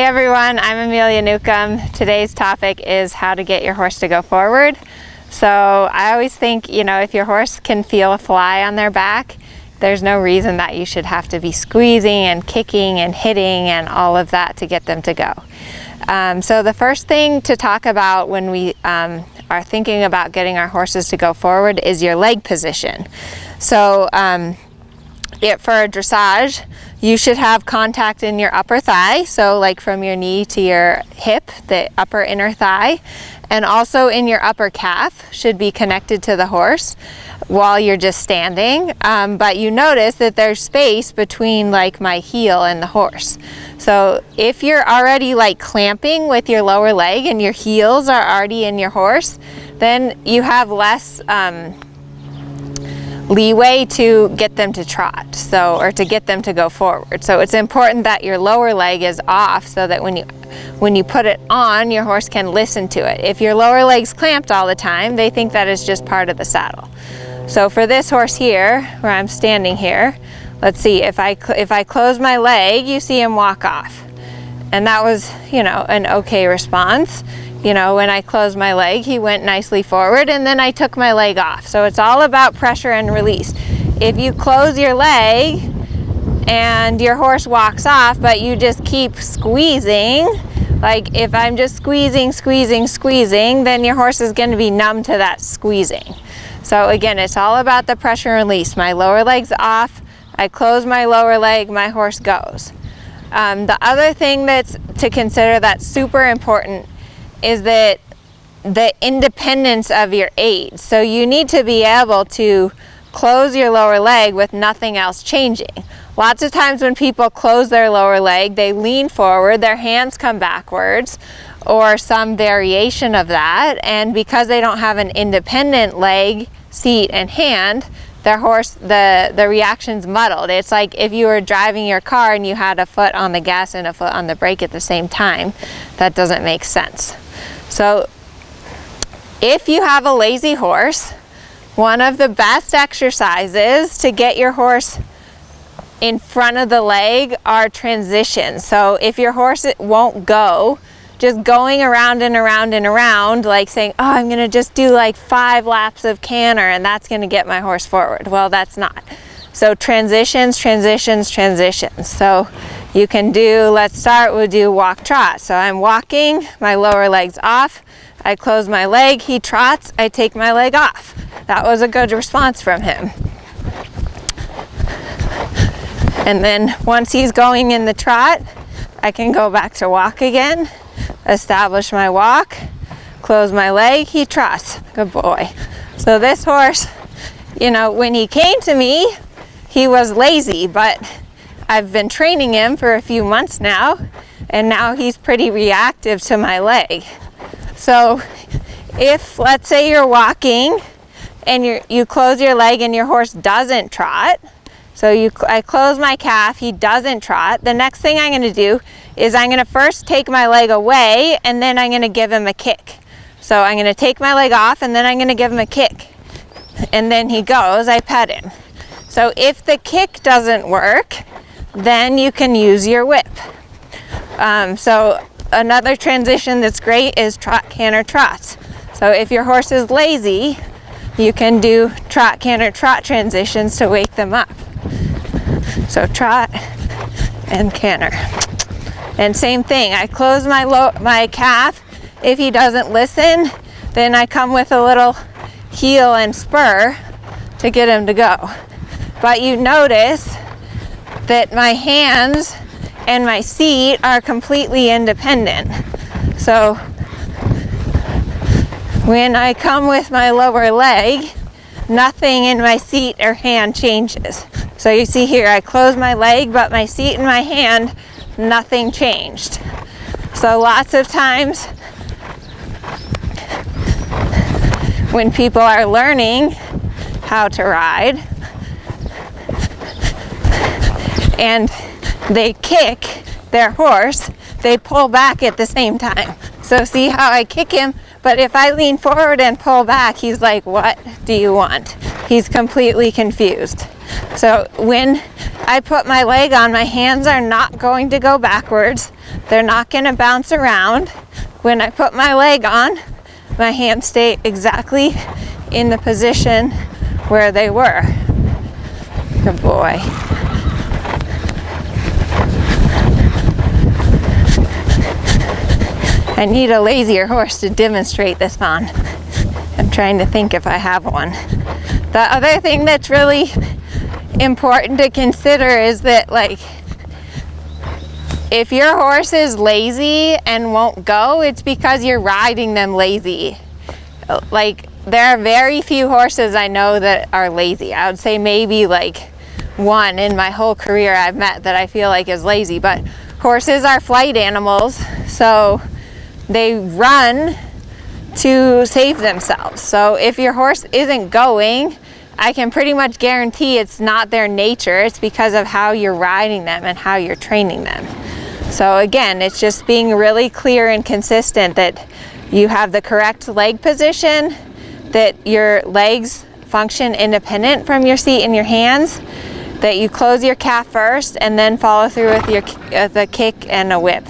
everyone, I'm Amelia Newcomb. Today's topic is how to get your horse to go forward. So I always think, if your horse can feel a fly on their back, there's no reason that you should have to be squeezing and kicking and hitting and all of that to get them to go. So the first thing to talk about when we are thinking about getting our horses to go forward is your leg position. So for a dressage, you should have contact in your upper thigh, so like from your knee to your hip, the upper inner thigh, and also in your upper calf should be connected to the horse while you're just standing. But you notice that there's space between like my heel and the horse. So if you're already like clamping with your lower leg and your heels are already in your horse, then you have less leeway to get them to trot, or to get them to go forward. So it's important that your lower leg is off so that when you put it on, your horse can listen to it. If your lower leg's clamped all the time, they think that it's just part of the saddle. So for this horse here, where I'm standing here, let's see, if I close my leg, you see him walk off. And that was, an okay response. When I closed my leg, he went nicely forward, and then I took my leg off. So it's all about pressure and release. If you close your leg and your horse walks off, but you just keep squeezing, like if I'm just squeezing, then your horse is going to be numb to that squeezing. So again, it's all about the pressure and release. My lower leg's off, I close my lower leg, my horse goes. The other thing that's to consider that's super important is that the independence of your aid. So you need to be able to close your lower leg with nothing else changing. Lots of times when people close their lower leg, they lean forward, their hands come backwards, or some variation of that, and because they don't have an independent leg, seat, and hand, their horse, the reaction's muddled. It's like if you were driving your car and you had a foot on the gas and a foot on the brake at the same time. That doesn't make sense. So if you have a lazy horse, one of the best exercises to get your horse in front of the leg are transitions. So if your horse won't go, just going around and around and around, like saying, oh, I'm gonna just do like 5 laps of canter and that's gonna get my horse forward. Well, that's not. So transitions. So you can do, we'll do walk trot. So I'm walking, my lower leg's off, I close my leg, he trots, I take my leg off. That was a good response from him. And then once he's going in the trot, I can go back to walk again, establish my walk, close my leg, he trots. Good boy. So this horse, when he came to me, he was lazy, but I've been training him for a few months now, and now he's pretty reactive to my leg. So if, let's say you're walking and you close your leg and your horse doesn't trot, so I close my calf, he doesn't trot, the next thing I'm going to do is I'm going to first take my leg away and then I'm going to give him a kick. So I'm going to take my leg off and then I'm going to give him a kick. And then he goes, I pet him. So if the kick doesn't work, then you can use your whip. So another transition that's great is trot, canter, trot. So if your horse is lazy, you can do trot, canter, trot transitions to wake them up. So trot and canter. And same thing, I close my calf. If he doesn't listen, then I come with a little heel and spur to get him to go. But you notice that my hands and my seat are completely independent. So when I come with my lower leg, nothing in my seat or hand changes. So you see here, I close my leg, but my seat and my hand, nothing changed. So lots of times when people are learning how to ride and they kick their horse, they pull back at the same time. So see how I kick him, but if I lean forward and pull back, he's like, what do you want? He's completely confused. So when I put my leg on, my hands are not going to go backwards. They're not going to bounce around. When I put my leg on, my hands stay exactly in the position where they were. Good boy. I need a Lazier horse to demonstrate this on. I'm trying to think if I have one. The other thing that's really important to consider is that, like, if your horse is lazy and won't go, it's because you're riding them lazy. Like, there are very few horses I know that are lazy. I would say maybe like one in my whole career I've met that I feel like is lazy, but horses are flight animals, so they run to save themselves. So if your horse isn't going, I can pretty much guarantee it's not their nature. It's because of how you're riding them and how you're training them. So again, it's just being really clear and consistent that you have the correct leg position, that your legs function independent from your seat and your hands, that you close your calf first and then follow through with the kick and a whip.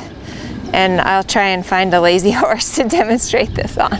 And I'll try and find a lazy horse to demonstrate this on.